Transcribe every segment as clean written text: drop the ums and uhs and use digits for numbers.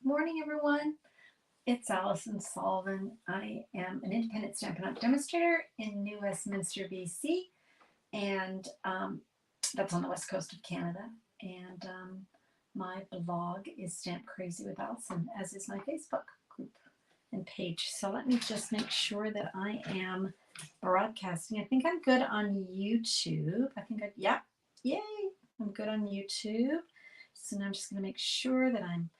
Morning, everyone. It's Alison Sullivan. I am an independent Stampin' Up! Demonstrator in New Westminster, BC, and that's on the west coast of Canada. And my blog is Stamp Crazy with Alison, as is my Facebook group and page. So let me just make sure that I am broadcasting. I think I'm good on YouTube. Yeah, yay, I'm good on YouTube. So now I'm just going to make sure that I'm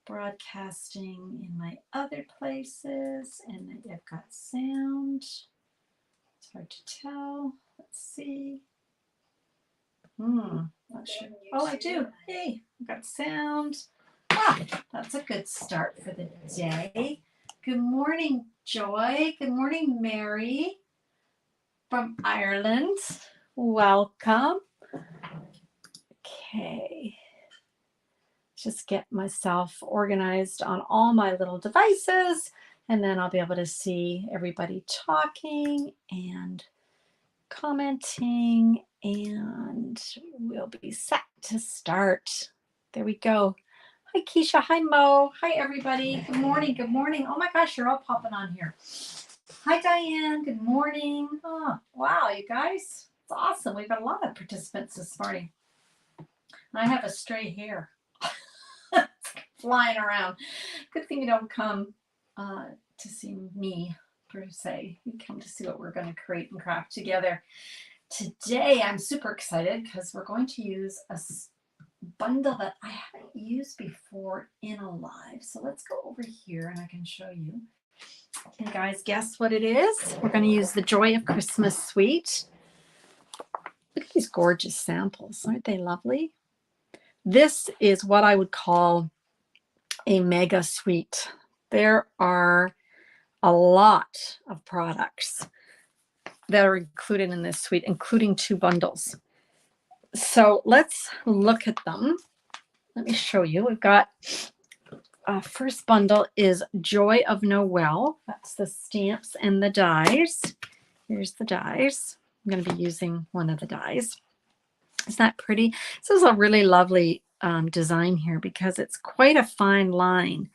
broadcasting in my other places and that I've got sound. It's hard to tell. Let's see. Not sure. Oh, I do. Hey, I've got sound. That's a good start for the day. Good morning, Joy. Good morning, Mary from Ireland. Welcome. Okay. Just get myself organized on all my little devices, and then I'll be able to see everybody talking and commenting, and we'll be set to start. There we go. Hi, Keisha. Hi, Mo. Hi, everybody. Good morning. Good morning. Oh my gosh, you're all popping on here. Hi, Diane. Good morning. Oh, wow, you guys. It's awesome. We've got a lot of participants this morning. I have a stray hair flying around. Good thing you don't come to see me per se. You come to see what we're going to create and craft together. Today I'm super excited because we're going to use a bundle that I haven't used before in a live. So let's go over here and I can show you. Can you guys guess what it is? We're going to use the Joy of Christmas Suite. Look at these gorgeous samples. Aren't they lovely? This is what I would call a mega suite. There are a lot of products that are included in this suite, including 2 bundles. So let's look at them. Let me show you. We've got first bundle is Joy of Noel. That's the stamps and the dies. Here's the dies. I'm going to be using one of the dies. Isn't that pretty? This is a really lovely design here because it's quite a fine line.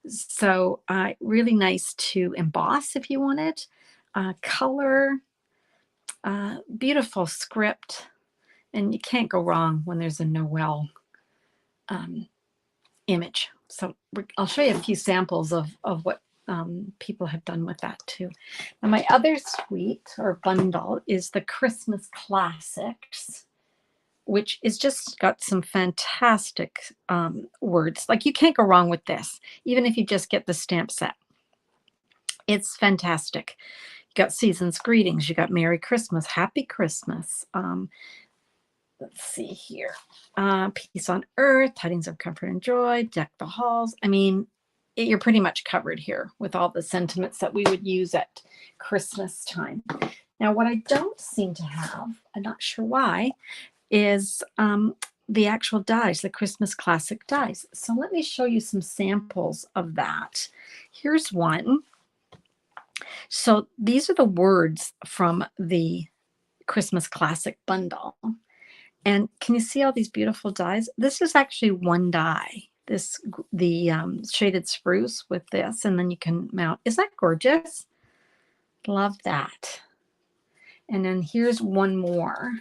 So really nice to emboss if you wanted. Color, beautiful script, and you can't go wrong when there's a Noel image. So I'll show you a few samples of what people have done with that too. Now my other suite or bundle is the Christmas Classics, which is just got some fantastic words. Like you can't go wrong with this, even if you just get the stamp set. It's fantastic. You got season's greetings. You got Merry Christmas, Happy Christmas. Let's see here. Peace on earth, tidings of comfort and joy, deck the halls. I mean, you're pretty much covered here with all the sentiments that we would use at Christmas time. Now, what I don't seem to have, I'm not sure why, is the actual dies, the Christmas Classic dies. So let me show you some samples of that. Here's one. So these are the words from the Christmas Classic bundle. And can you see all these beautiful dies? This is actually one die. The shaded spruce with this, and then you can mount. Isn't that gorgeous? Love that. And then here's one more,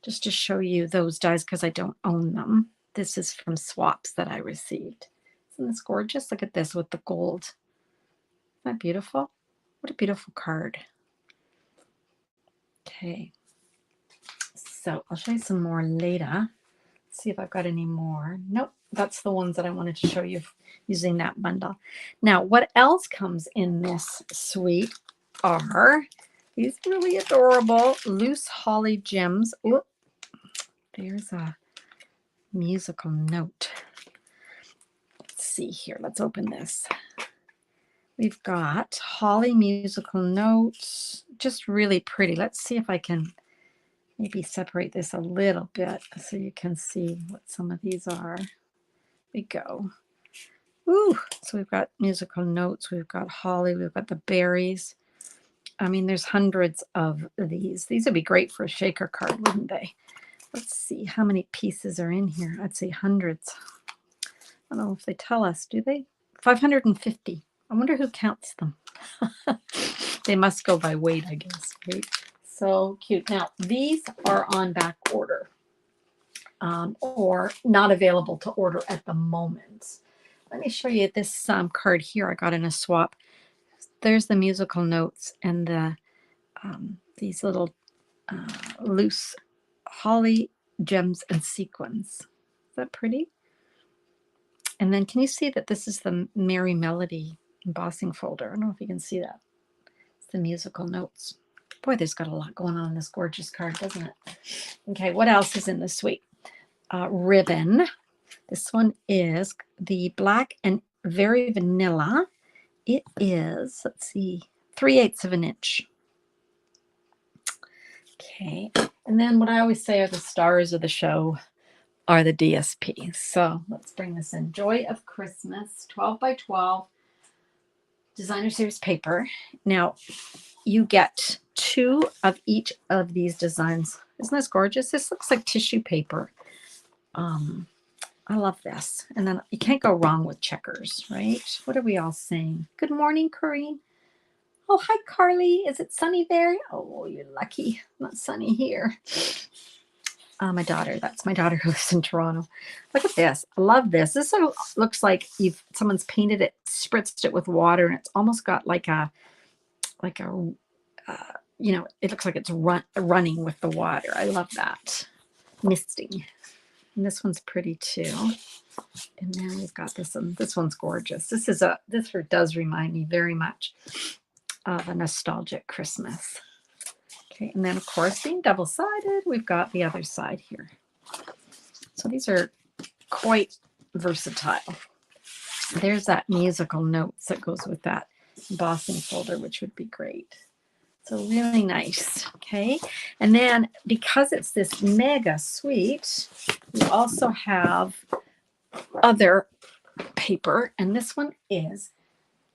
just to show you those dies because I don't own them. This is from swaps that I received. Isn't this gorgeous? Look at this with the gold. Isn't that beautiful? What a beautiful card. Okay. So I'll show you some more later. Let's see if I've got any more. Nope, that's the ones that I wanted to show you using that bundle. Now, what else comes in this suite are these really adorable loose holly gems. Ooh, there's a musical note. Let's see here. Let's open this. We've got holly musical notes. Just really pretty. Let's see if I can maybe separate this a little bit so you can see what some of these are. We go. Ooh, so we've got musical notes, we've got holly, we've got the berries. I mean, there's hundreds of these. These would be great for a shaker card, wouldn't they? Let's see how many pieces are in here. I'd say hundreds. I don't know if they tell us, do they? 550. I wonder who counts them. They must go by weight, I guess, right? So cute. Now, these are on back order, or not available to order at the moment. Let me show you this card here I got in a swap. There's the musical notes and the these little loose holly gems and sequins. Is that pretty? And then can you see that this is the Merry Melody embossing folder? I don't know if you can see that. It's the musical notes. Boy, there's got a lot going on in this gorgeous card, doesn't it? Okay, what else is in the suite? Ribbon. This one is the black and very vanilla. It is, let's see, 3/8 of an inch. Okay, and then what I always say are the stars of the show are the DSP. So let's bring this in. Joy of Christmas, 12 by 12, designer series paper. Now, you get 2 of each of these designs. Isn't this gorgeous? This looks like tissue paper. I love this. And then you can't go wrong with checkers, right? What are we all saying? Good morning, Corinne. Oh, hi, Carly. Is it sunny there? Oh, you're lucky. Not sunny here. My daughter. That's my daughter who lives in Toronto. Look at this. I love this. This looks like someone's painted it, spritzed it with water, and it's almost got like a you know, it looks like it's running with the water. I love that. Misting. And this one's pretty too. And then we've got this one. This one's gorgeous. This does remind me very much of a nostalgic Christmas. Okay, and then of course, being double-sided, we've got the other side here. So these are quite versatile. There's that musical notes that goes with that embossing folder, which would be great. So really nice. Okay, and then because it's this mega suite, we also have other paper, and this one is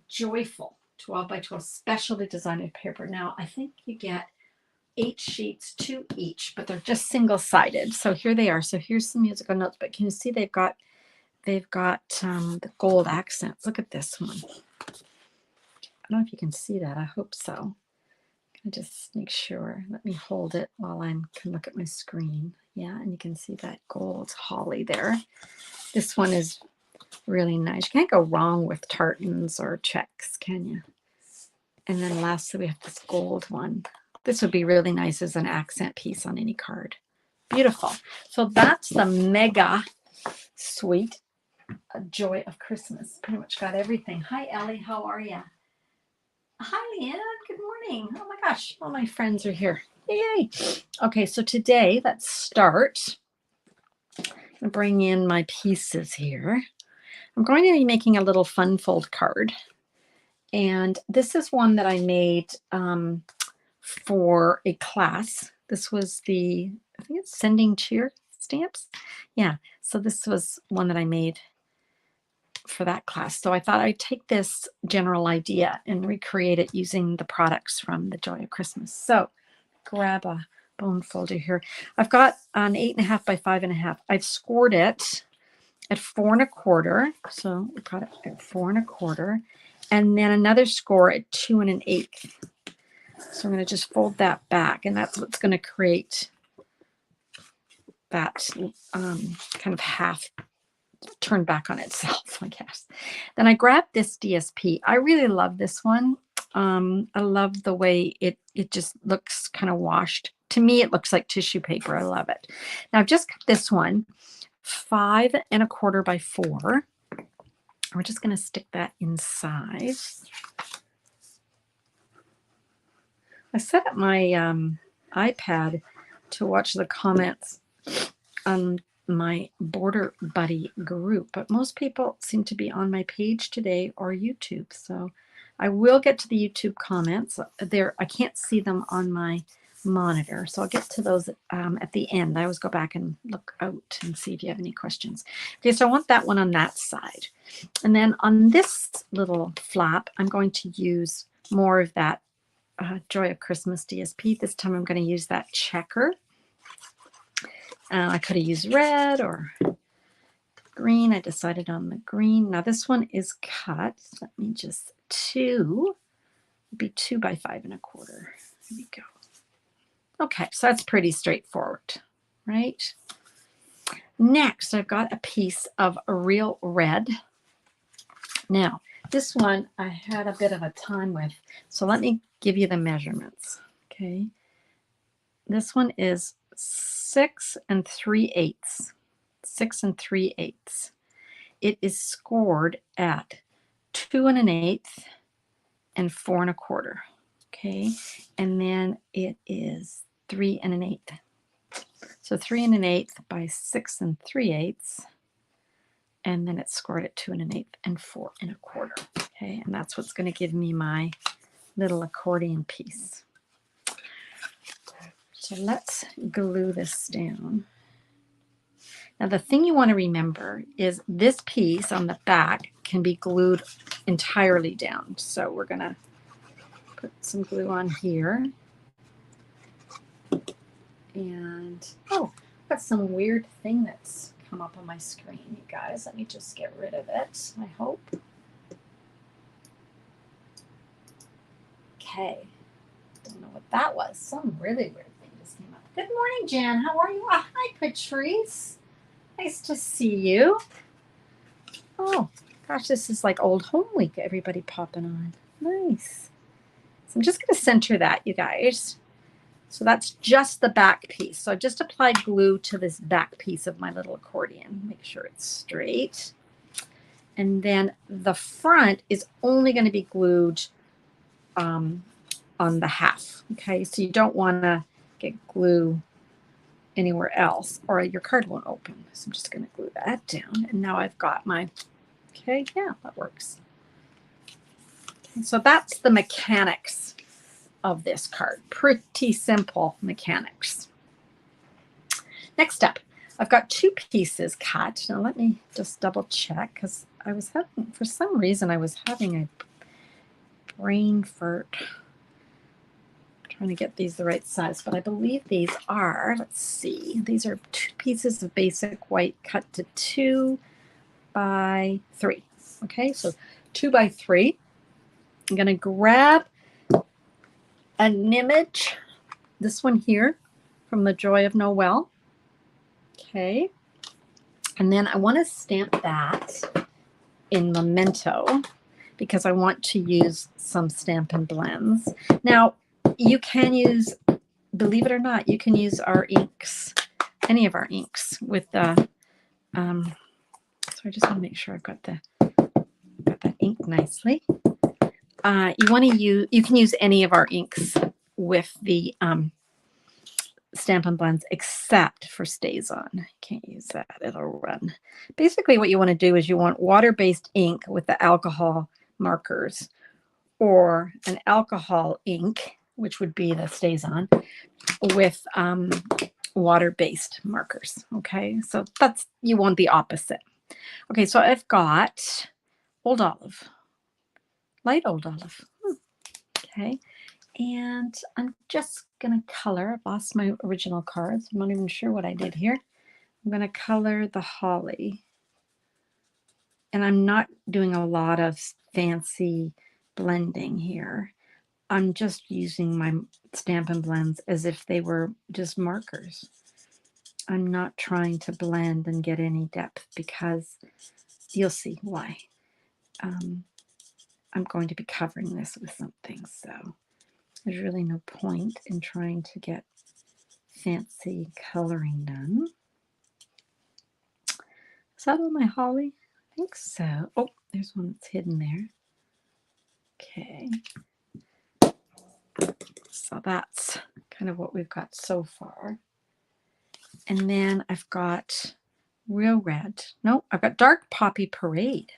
Joyful 12 by 12 specialty designed paper. Now I think you get 8 sheets, 2 each, but they're just single-sided. So here they are. So here's some musical notes, but can you see they've got the gold accents. Look at this one. I don't know if you can see that. I hope so. I just make sure. Let me hold it while I can look at my screen. Yeah, and you can see that gold holly there. This one is really nice. You can't go wrong with tartans or checks, can you? And then lastly, we have this gold one. This would be really nice as an accent piece on any card. Beautiful. So that's the mega suite, Joy of Christmas. Pretty much got everything. Hi, Ellie. How are you? Hi, Leanne. Good morning. Oh my gosh. All my friends are here. Yay. Okay, so today, let's start. I'm going to bring in my pieces here. I'm going to be making a little fun fold card. And this is one that I made for a class. This was I think it's Sending Cheer stamps. Yeah, so this was one that I made for that class. So I thought I'd take this general idea and recreate it using the products from the Joy of Christmas. So grab a bone folder here. I've got an 8.5 by 5.5. I've scored it at 4 1/4. So we got it at 4 1/4. And then another score at 2 1/8. So I'm going to just fold that back, and that's what's going to create that kind of half turn back on itself, I guess. Then I grabbed this DSP. I really love this one. I love the way it just looks kind of washed. To me, it looks like tissue paper. I love it. Now I've just got this one, 5 1/4 by 4. We're just going to stick that inside. I set up my iPad to watch the comments on my Border Buddy group, but most people seem to be on my page today or YouTube. So I will get to the YouTube comments. I can't see them on my monitor, so I'll get to those at the end. I always go back and look out and see if you have any questions. Okay, so I want that one on that side. And then on this little flap, I'm going to use more of that Joy of Christmas DSP. This time I'm going to use that checker. I could have used red or green. I decided on the green. Now this one is cut. Let me just be 2 by 5 1/4. There we go. Okay, so that's pretty straightforward, right? Next, I've got a piece of real red. Now, this one I had a bit of a time with, so let me give you the measurements, okay? This one is 6 3/8. 6 3/8. It is scored at 2 1/8 and 4 1/4. Okay, and then it is 3 1/8. So 3 1/8 by 6 3/8, and then it's scored at 2 1/8 and 4 1/4. Okay, and that's what's going to give me my little accordion piece. So let's glue this down. Now the thing you want to remember is this piece on the back can be glued entirely down. So we're going to put some glue on here. And oh, got some weird thing that's come up on my screen, you guys. Let me just get rid of it, I hope. Okay. Don't know what that was. Some really weird thing just came up. Good morning, Jan. How are you? Oh, hi, Patrice. Nice to see you. Oh, gosh, this is like old home week. Everybody popping on. Nice. So I'm just going to center that, you guys. So that's just the back piece. So I just applied glue to this back piece of my little accordion. Make sure it's straight. And then the front is only going to be glued on the half. Okay, so you don't want to get glue anywhere else or your card won't open. So I'm just going to glue that down. And now I've got my, okay, yeah, that works. Okay, so that's the mechanics of this card. Pretty simple mechanics. Next up, I've got 2 pieces cut. Now let me just double check because I was having, for some reason, I was having a brain fart trying to get these the right size, but I believe these are, let's see, these are 2 pieces of basic white cut to 2 by 3. Okay, so 2 by 3. I'm going to grab an image, this one here from the Joy of Noel. Okay, and then I want to stamp that in Memento because I want to use some Stampin' Blends. Now, you can use, believe it or not, you can use our inks, any of our inks with the, so I just want to make sure I've got that ink nicely. You want to use, you can use any of our inks with the Stampin' Blends except for StazOn. Can't use that, it'll run. Basically what you want to do is you want water-based ink with the alcohol markers or an alcohol ink, which would be the StazOn, with water-based markers. Okay, so that's, you want the opposite. Okay, so I've got Old Olive, light Old Olive. Okay, and I'm just going to color. I've lost my original cards. I'm not even sure what I did here. I'm going to color the holly. And I'm not doing a lot of fancy blending here. I'm just using my Stampin' Blends as if they were just markers. I'm not trying to blend and get any depth because you'll see why. I'm going to be covering this with something, so there's really no point in trying to get fancy coloring done. Is that all my holly? I think so. Oh, there's one that's hidden there. Okay. So that's kind of what we've got so far. And then I've got real red. No, I've got dark poppy parade.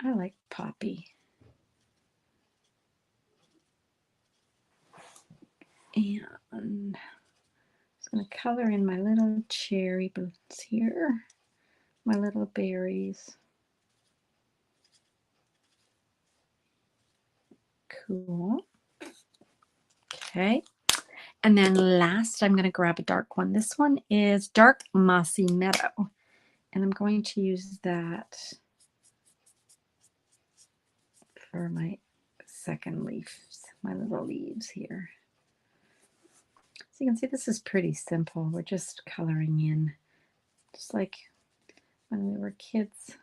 I like poppy. And I'm just going to color in my little cherry boots here, my little berries. Cool. Okay. And then last, I'm going to grab a dark one. This one is Dark Mossy Meadow. And I'm going to use that for my second leaves, my little leaves here. So you can see this is pretty simple. We're just coloring in, just like when we were kids,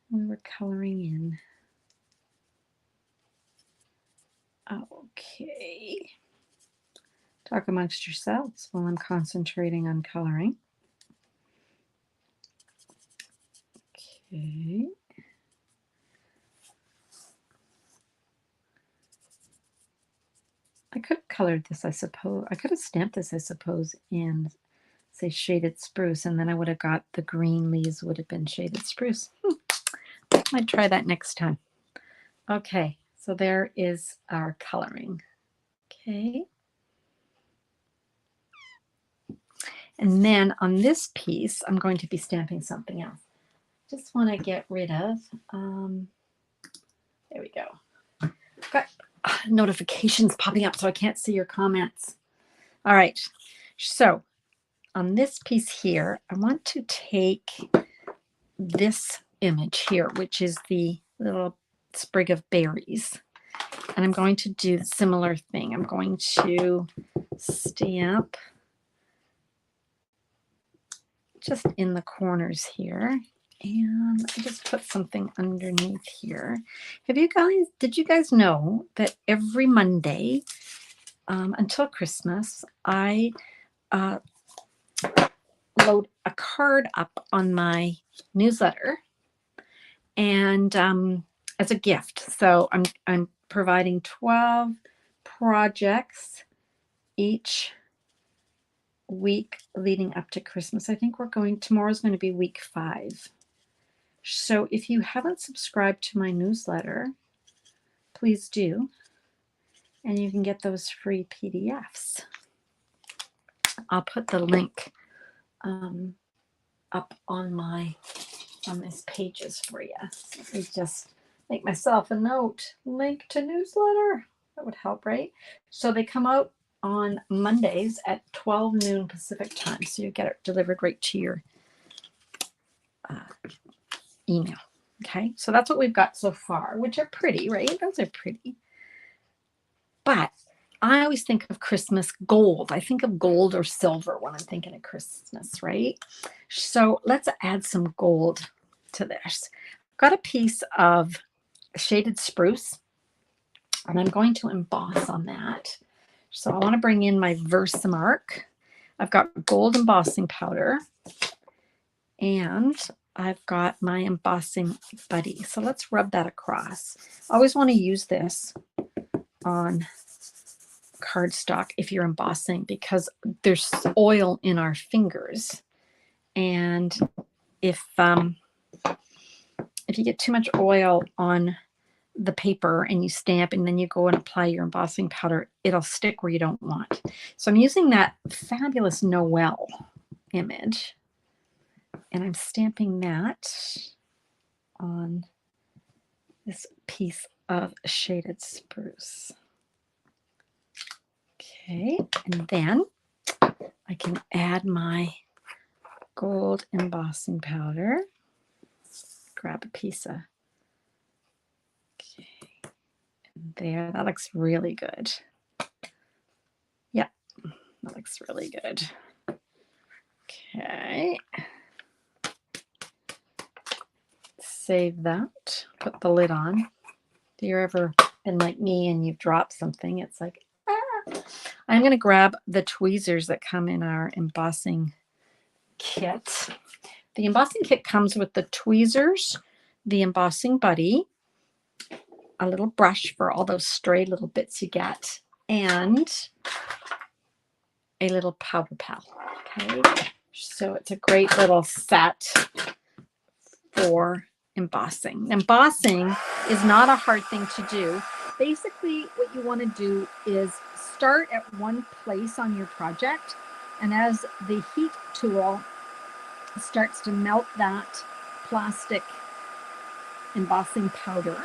when we were coloring in. Okay. Talk amongst yourselves while I'm concentrating on coloring. Okay. I could have colored this, I suppose. I could have stamped this, I suppose, in, say, shaded spruce, and then I would have got the green leaves would have been shaded spruce. I might try that next time. Okay, so there is our coloring. Okay. And then on this piece, I'm going to be stamping something else. Just want to get rid of, there we go. Got notifications popping up so I can't see your comments. All right, so on this piece here, I want to take this image here, which is the little sprig of berries. And I'm going to do a similar thing. I'm going to stamp just in the corners here. And I just put something underneath here. Did you guys know that every Monday until Christmas, I load a card up on my newsletter and as a gift. So I'm providing 12 projects each week leading up to Christmas. I think tomorrow's going to be week 5. So if you haven't subscribed to my newsletter, please do. And you can get those free PDFs. I'll put the link up on these pages for you. So just make myself a note. Link to newsletter. That would help, right? So they come out on Mondays at 12 noon Pacific time. So you get it delivered right to your email. Okay, so that's what we've got so far, which are pretty, right? Those are pretty. But I always think of Christmas gold. I think of gold or silver when I'm thinking of Christmas, right? So let's add some gold to this. I've got a piece of shaded spruce, and I'm going to emboss on that. So I want to bring in my Versamark. I've got gold embossing powder, and I've got my embossing buddy. So let's rub that across. I always want to use this on cardstock if you're embossing, because there's oil in our fingers, and if you get too much oil on the paper and you stamp and then you go and apply your embossing powder, it'll stick where you don't want. So I'm using that fabulous Noel image, and I'm stamping that on this piece of shaded spruce. Okay, and then I can add my gold embossing powder. Grab a piece of, okay, and there, that looks really good. Yeah, that looks really good. Okay. Save that, put the lid on. Have you ever been like me and you've dropped something? It's like, ah. I'm going to grab the tweezers that come in our embossing kit. The embossing kit comes with the tweezers, the embossing buddy, a little brush for all those stray little bits you get, and a little powder pal. Okay, so it's a great little set for embossing. Embossing is not a hard thing to do. Basically, what you want to do is start at one place on your project, and as the heat tool starts to melt that plastic embossing powder,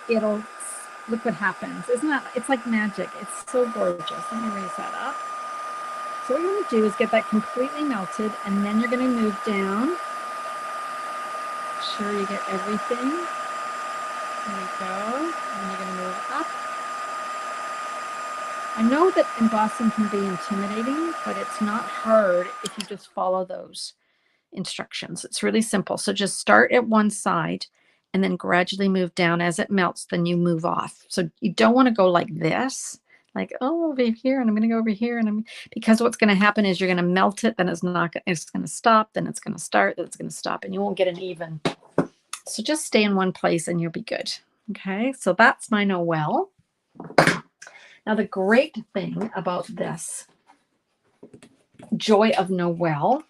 look what happens. Isn't that, it's like magic. It's so gorgeous. Let me raise that up. So what you want to do is get that completely melted, and then you're going to move down sure you get everything. There we go. And you're going to move up. I know that embossing can be intimidating, but it's not hard if you just follow those instructions. It's really simple. So just start at one side and then gradually move down. As it melts, then you move off. So you don't want to go like this, like, oh, over here, and I'm going to go over here, and because what's going to happen is you're going to melt it, then it's going to stop, then it's going to start, then it's going to stop, and you won't get an even. So just stay in one place and you'll be good. Okay, so that's my Noel. Now the great thing about this Joy of Noel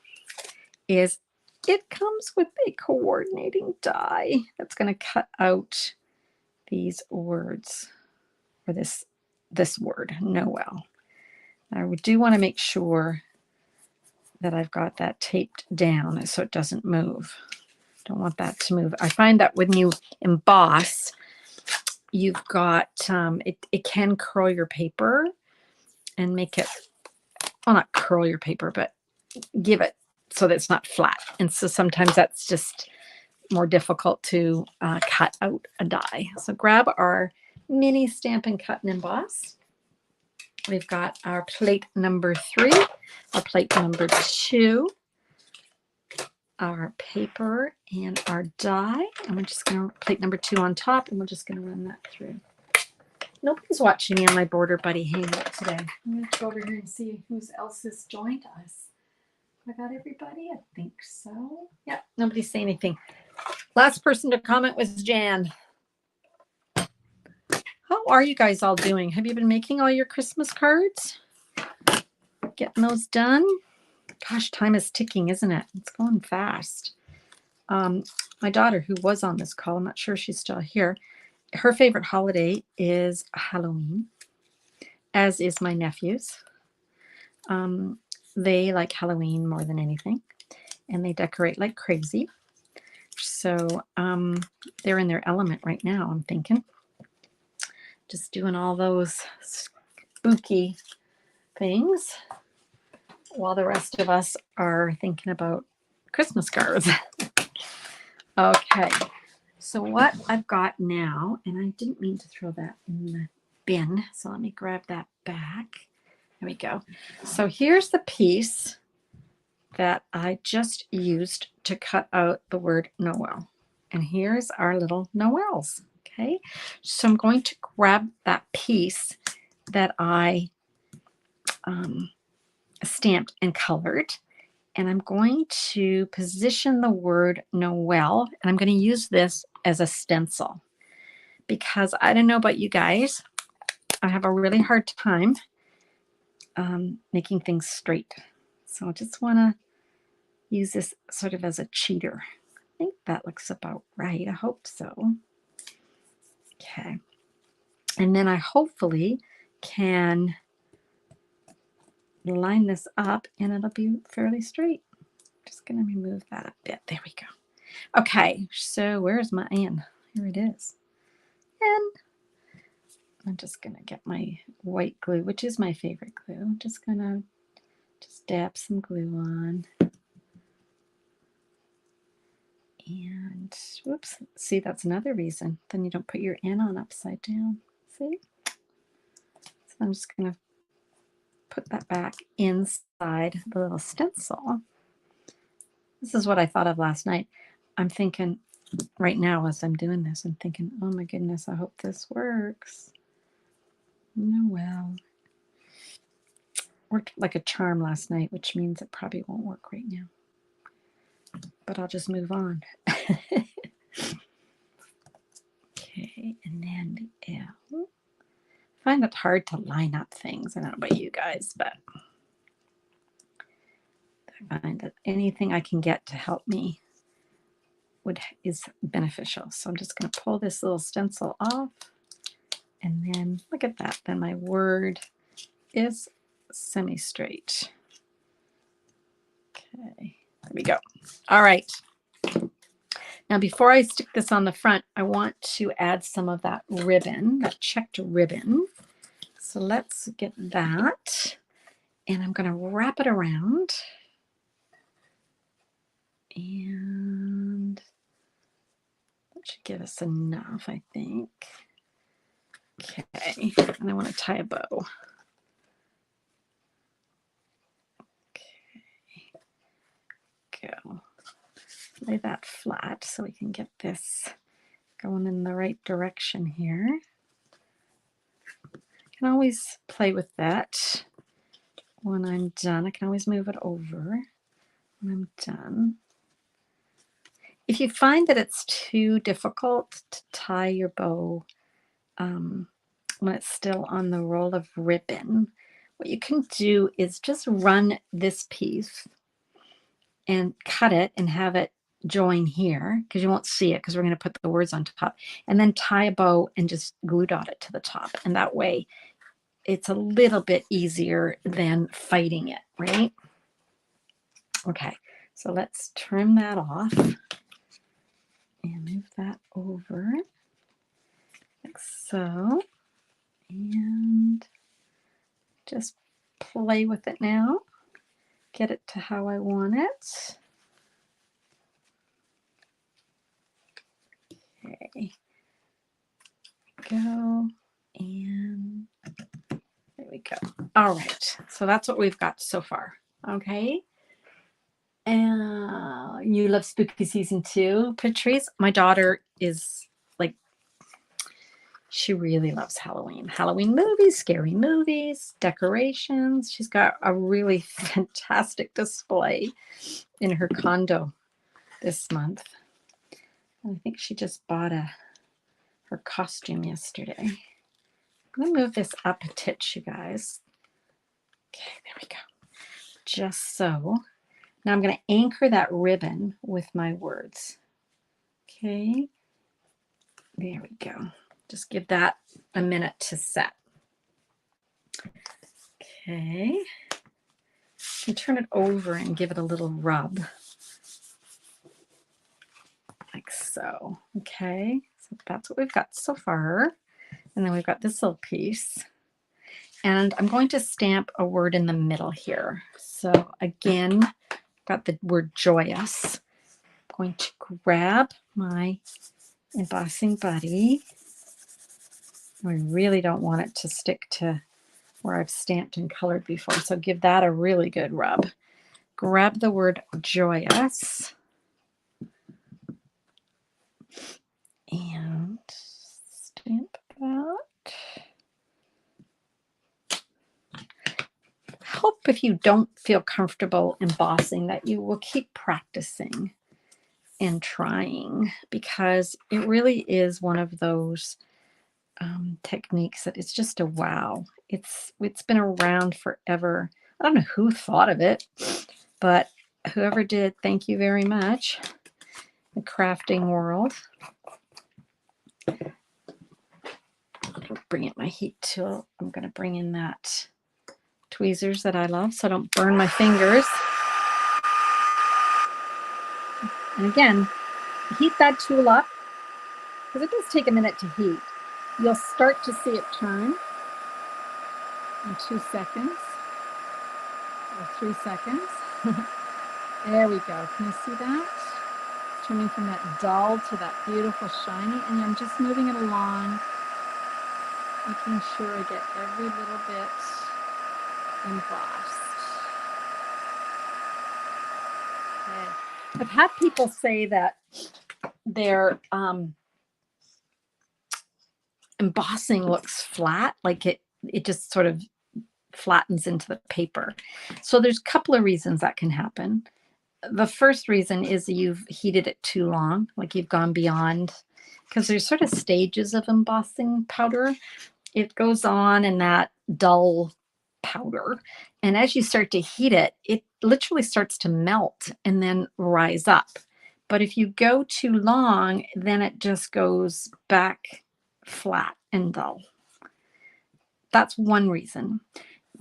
is it comes with a coordinating die that's going to cut out these words, or this word, Noel. I do want to make sure that I've got that taped down so it doesn't move. Don't want that to move. I find that when you emboss, you've got, it can curl your paper and make it, well, not curl your paper, but give it so that it's not flat. And so sometimes that's just more difficult to cut out a die. So grab our mini Stampin' Cut and Emboss. We've got our plate number 3, our plate number 2, our paper, and our die. And we're just going to plate number 2 on top, and we're just going to run that through. Nobody's watching me on my Border Buddy hangout today. I'm going to go over here and see who else has joined us. I got everybody? I think so. Yeah, nobody's saying anything. Last person to comment was Jan. How are you guys all doing? Have you been making all your Christmas cards? Getting those done? Gosh, time is ticking, isn't it? It's going fast. My daughter, who was on this call, I'm not sure she's still here, her favorite holiday is Halloween, as is my nephew's. They like Halloween more than anything, and they decorate like crazy. So they're in their element right now, I'm thinking. Just doing all those spooky things while the rest of us are thinking about Christmas cards. Okay, so what I've got now, and I didn't mean to throw that in the bin, so let me grab that back. There we go. So here's the piece that I just used to cut out the word Noel. And here's our little Noels. Okay, so I'm going to grab that piece that I stamped and colored, and I'm going to position the word Noel, and I'm going to use this as a stencil because I don't know about you guys, I have a really hard time making things straight. So I just want to use this sort of as a cheater. I think that looks about right. I hope so. Okay. And then I hopefully can line this up and it'll be fairly straight. Just going to remove that a bit. There we go. Okay, so where's my N? Here it is. And I'm just going to get my white glue, which is my favorite glue. I'm just going to dab some glue on. And whoops, see, that's another reason. Then you don't put your N on upside down. See? So I'm just going to put that back inside the little stencil. This is what I thought of last night. I'm thinking right now as I'm doing this, I'm thinking, oh my goodness, I hope this works. Noel. Worked like a charm last night, which means it probably won't work right now. But I'll just move on. Okay, and then the L. I find it hard to line up things. I don't know about you guys, but I find that anything I can get to help me is beneficial. So I'm just going to pull this little stencil off, and then look at that. Then my word is semi-straight. Okay, there we go. All right. Now, before I stick this on the front, I want to add some of that ribbon, that checked ribbon. So let's get that. And I'm going to wrap it around. And should give us enough, I think. Okay, and I want to tie a bow. Okay, go. Lay that flat so we can get this going in the right direction here. I can always play with that when I'm done. I can always move it over when I'm done. If you find that it's too difficult to tie your bow when it's still on the roll of ribbon, what you can do is just run this piece and cut it and have it join here, because you won't see it because we're going to put the words on top, and then tie a bow and just glue dot it to the top. And that way it's a little bit easier than fighting it, right? Okay, so let's trim that off and move that over like so, and just play with it now, get it to how I want it. Okay, go, and there we go. All right, so that's what we've got so far. Okay, and you love spooky season too, Patrice? My daughter is like, she really loves Halloween. Halloween movies, scary movies, decorations. She's got a really fantastic display in her condo this month. I think she just bought her costume yesterday. I'm going to move this up a titch, you guys. Okay, there we go. Just so. Now I'm going to anchor that ribbon with my words. Okay, there we go. Just give that a minute to set. Okay, and turn it over and give it a little rub. Like so. Okay, so that's what we've got so far. And then we've got this little piece. And I'm going to stamp a word in the middle here. So again, got the word joyous. I'm going to grab my embossing buddy. I really don't want it to stick to where I've stamped and colored before, so give that a really good rub. Grab the word joyous and stamp that. Hope if you don't feel comfortable embossing that you will keep practicing and trying, because it really is one of those techniques that it's just a wow. It's been around forever. I don't know who thought of it, but whoever did, thank you very much. The crafting world. I'll bring in my heat tool. I'm going to bring in that tweezers that I love so I don't burn my fingers. And again, heat that tool up because it does take a minute to heat. You'll start to see it turn in 2 seconds or 3 seconds. There we go. Can you see that? It's turning from that dull to that beautiful shiny, and I'm just moving it along, making sure I get every little bit embossed. Okay. I've had people say that their embossing looks flat, like it just sort of flattens into the paper. So there's a couple of reasons that can happen. The first reason is you've heated it too long, like you've gone beyond, because there's sort of stages of embossing powder. It goes on in that dull powder, and as you start to heat it, it literally starts to melt and then rise up. But if you go too long, then it just goes back flat and dull. That's one reason.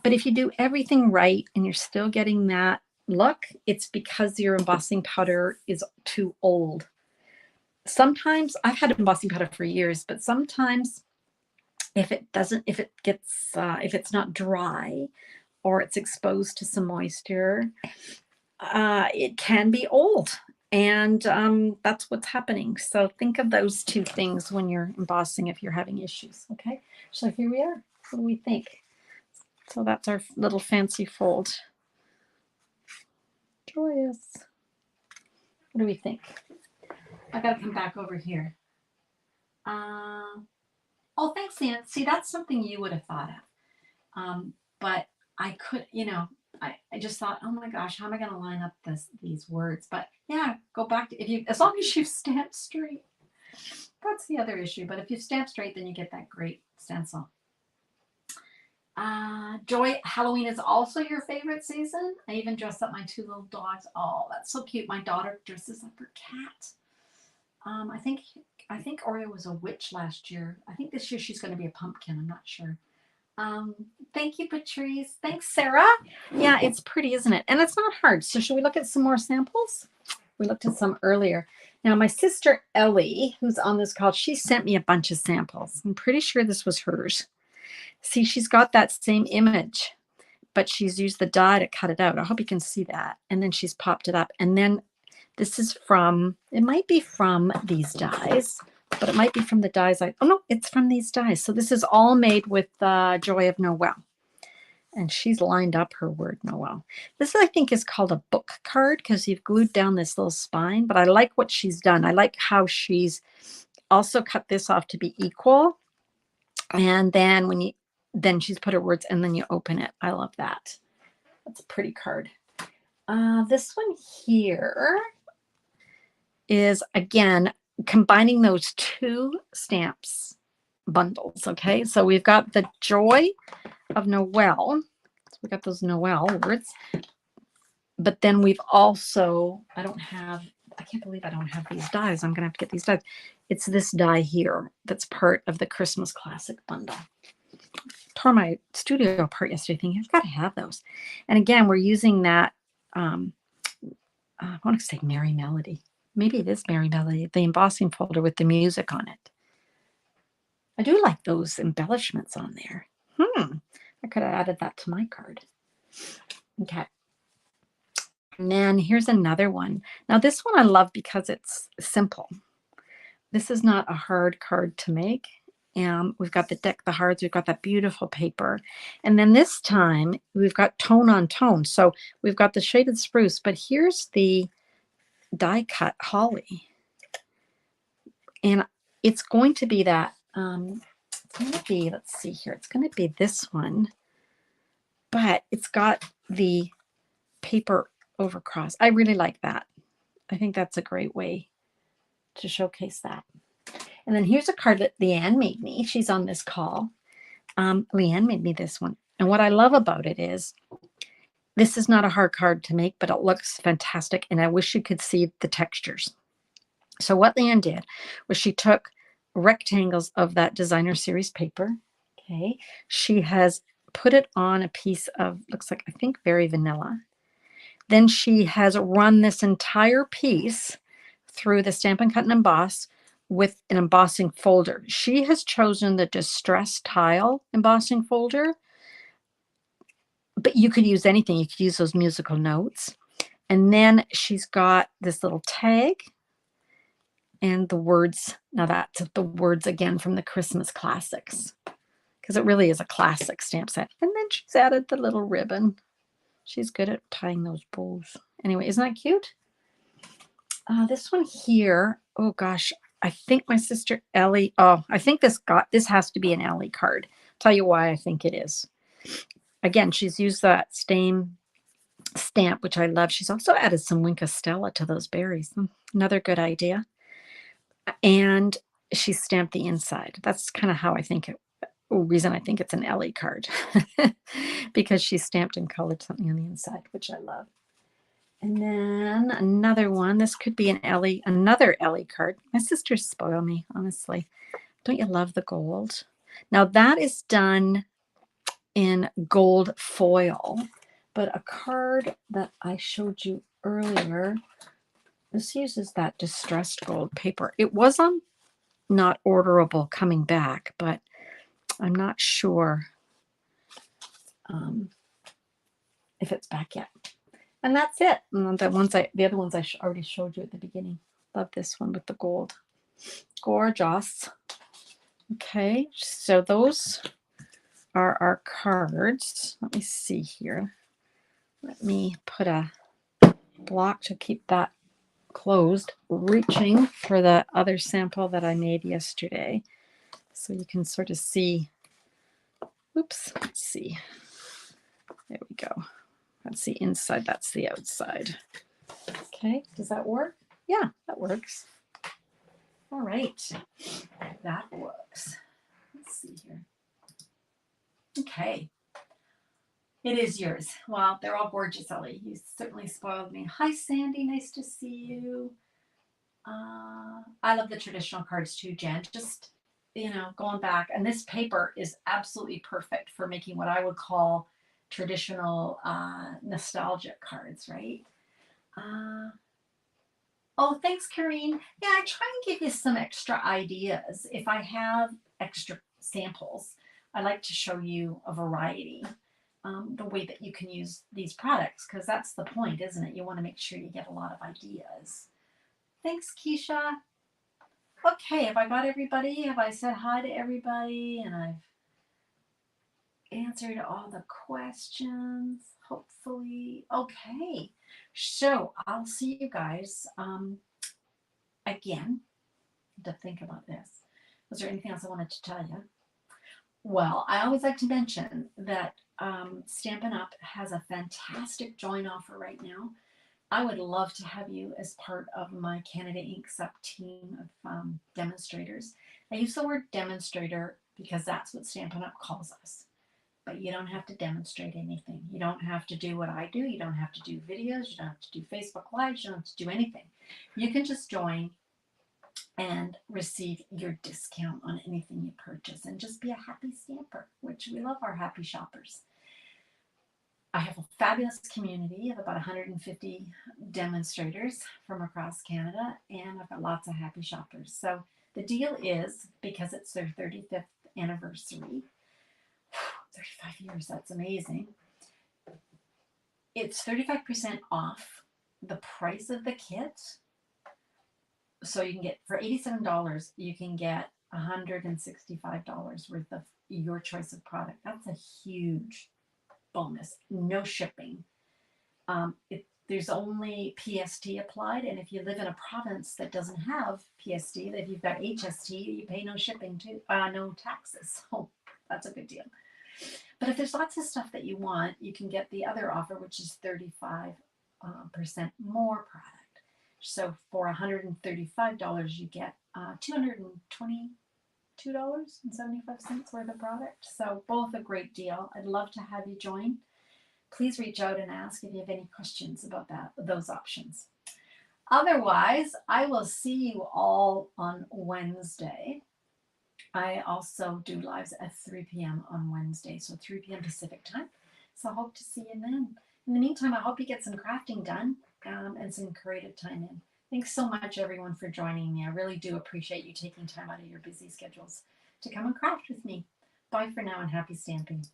But if you do everything right and you're still getting that look, it's because your embossing powder is too old. Sometimes, I've had embossing powder for years, but sometimes if it's not dry or it's exposed to some moisture, it can be old. And that's what's happening. So think of those two things when you're embossing if you're having issues. Okay, so here we are. What do we think? So that's our little fancy fold. Joyous. What do we think? I gotta come back over here. Oh, thanks, Ann. See, that's something you would have thought of. But I could, I just thought, oh my gosh, how am I going to line up these words? But yeah, go back to, as long as you stamp straight. That's the other issue. But if you stamp straight, then you get that great stencil. Joy, Halloween is also your favorite season. I even dressed up my 2 little dogs. Oh, that's so cute. My daughter dresses up her cat. I think Oreo was a witch last year. I think this year she's going to be a pumpkin. I'm not sure. Thank you, Patrice. Thanks, Sarah. Yeah, it's pretty, isn't it? And it's not hard. So should we look at some more samples? We looked at some earlier. Now, my sister Ellie, who's on this call, she sent me a bunch of samples. I'm pretty sure this was hers. See, she's got that same image, but she's used the die to cut it out. I hope you can see that. And then she's popped it up. And then this is from, it might be from these dies, but it might be from the dies. Oh no, it's from these dies. So this is all made with Joy of Noel. And she's lined up her word Noel. This, I think, is called a book card because you've glued down this little spine. But I like what she's done. I like how she's also cut this off to be equal. And then then she's put her words and then you open it. I love that. That's a pretty card. This one here is, again, combining those 2 stamps bundles. Okay, so we've got the Joy of Noel. So we got those Noel words. But then we've also, I can't believe I don't have these dies. I'm going to have to get these dies. It's this die here that's part of the Christmas Classic bundle. Tore my studio apart yesterday thinking, I've got to have those. And again, we're using that, I want to say Merry Melody. Maybe it is Merry Melody, the embossing folder with the music on it. I do like those embellishments on there. I could have added that to my card. Okay. And then here's another one. Now this one I love because it's simple. This is not a hard card to make. We've got the deck, the hearts, we've got that beautiful paper. And then this time we've got tone on tone. So we've got the shaded spruce, but here's the die cut holly. And it's going to be that, it's going to be, let's see here, it's going to be this one, but it's got the paper overcross. I really like that. I think that's a great way to showcase that. And then here's a card that Leanne made me. She's on this call. Leanne made me this one. And what I love about it is this is not a hard card to make, but it looks fantastic. And I wish you could see the textures. So what Leanne did was she took rectangles of that designer series paper. Okay. She has put it on a piece of, looks like, I think, very vanilla. Then she has run this entire piece through the Stampin' Cut and Emboss with an embossing folder. She has chosen the Distress Tile embossing folder, but you could use anything. You could use those musical notes. And then she's got this little tag and the words. Now that's the words again from the Christmas classics, because it really is a classic stamp set. And then she's added the little ribbon. She's good at tying those bows. Anyway, isn't that cute? This one here, oh gosh, I think my sister Ellie, I think this has to be an Ellie card. Tell you why I think it is. Again, she's used that same stamp, which I love. She's also added some Wink of Stella to those berries. Another good idea. And she stamped the inside. That's kind of how I think reason I think it's an Ellie card because she stamped and colored something on the inside, which I love. And then another one. This could be another Ellie card. My sisters spoil me, honestly. Don't you love the gold? Now that is done in gold foil, but a card that I showed you earlier, this uses that distressed gold paper. It was on not orderable coming back, but I'm not sure if it's back yet. And that's it. And the other ones I already showed you at the beginning. Love this one with the gold. Gorgeous. Okay, so those are our cards. Let me see here. Let me put a block to keep that closed, reaching for the other sample that I made yesterday. So you can sort of see. Oops, let's see. There we go. That's the inside, that's the outside. Okay, does that work? Yeah, that works. All right, that works. Let's see here. Okay. It is yours. Well, they're all gorgeous, Ellie. You certainly spoiled me. Hi, Sandy. Nice to see you. I love the traditional cards too, Jen. Just, going back. And this paper is absolutely perfect for making what I would call traditional nostalgic cards, right? Oh, thanks, Karine. Yeah, I try and give you some extra ideas. If I have extra samples, I like to show you a variety. The way that you can use these products, because that's the point, isn't it? You want to make sure you get a lot of ideas. Thanks, Keisha. Okay, have I got everybody? Have I said hi to everybody? And I've answered all the questions, hopefully. Okay, so I'll see you guys again to think about this. Was there anything else I wanted to tell you? Well, I always like to mention that Stampin' Up! Has a fantastic join offer right now. I would love to have you as part of my Canada Inks Up team of demonstrators. I use the word demonstrator because that's what Stampin' Up! Calls us. But you don't have to demonstrate anything. You don't have to do what I do. You don't have to do videos. You don't have to do Facebook Lives. You don't have to do anything. You can just join and receive your discount on anything you purchase and just be a happy stamper, which we love our happy shoppers. I have a fabulous community of about 150 demonstrators from across Canada, and I've got lots of happy shoppers. So the deal is, because it's their 35th anniversary, 35 years, that's amazing. It's 35% off the price of the kit. So you can get, for $87, you can get $165 worth of your choice of product. That's a huge bonus. No shipping. There's only PST applied, and if you live in a province that doesn't have PST, if you've got HST, you pay no shipping too, no taxes. So that's a good deal. But if there's lots of stuff that you want, you can get the other offer, which is 35% more product. So for $135, you get $222.75 worth of product. So both a great deal. I'd love to have you join. Please reach out and ask if you have any questions about those options. Otherwise, I will see you all on Wednesday. I also do lives at 3 p.m. on Wednesday, so 3 p.m. Pacific time. So I hope to see you then. In the meantime, I hope you get some crafting done and some creative time in. Thanks so much, everyone, for joining me. I really do appreciate you taking time out of your busy schedules to come and craft with me. Bye for now and happy stamping.